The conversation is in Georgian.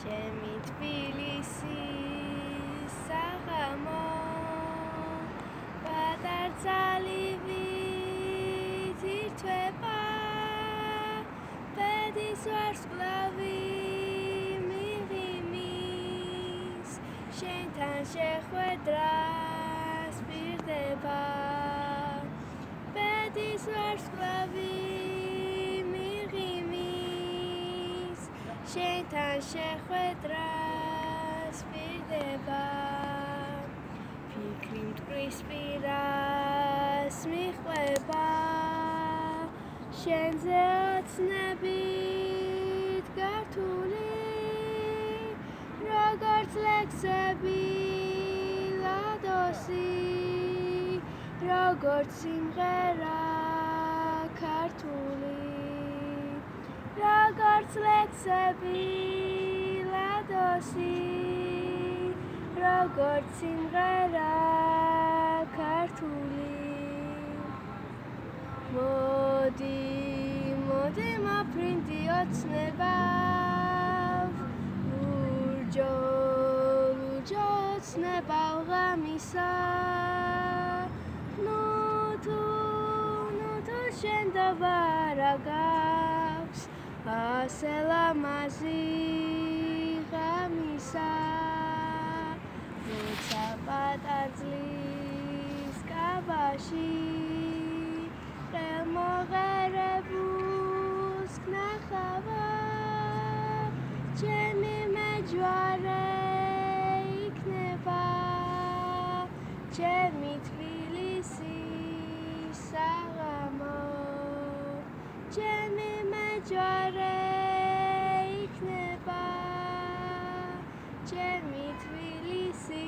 ჩემი თბილისი საღამო პატარძალივით ირთვება ბედის ვარსკვლავი მიღიმის შენთან შეხვედრას პირდება ბედის ვარსკვლავი შენთან შეხვედრას პირდება ფიქრი მტკვრის პირას მიყვება შენზე ოცნებით გართული როგორც ლექსები ლადოსი როგორც სიმღერა ქართული როგორც ლექსები ლადოსი როგორც სიმღერა ქართული მოდი მოფრინდი ოცნება ლურჯო ოცნება ღამისა ნუ თუ შენ დავარაგა ასე ლამაზი ღამისა როცა პატარძლის კაბაში ყელმოღერებულს გნახავა ჩემი მეჯვარე იქნება ჩემი თბილისი საღამო ჩემი მეჯვარე იქნება ჩემი თბილისი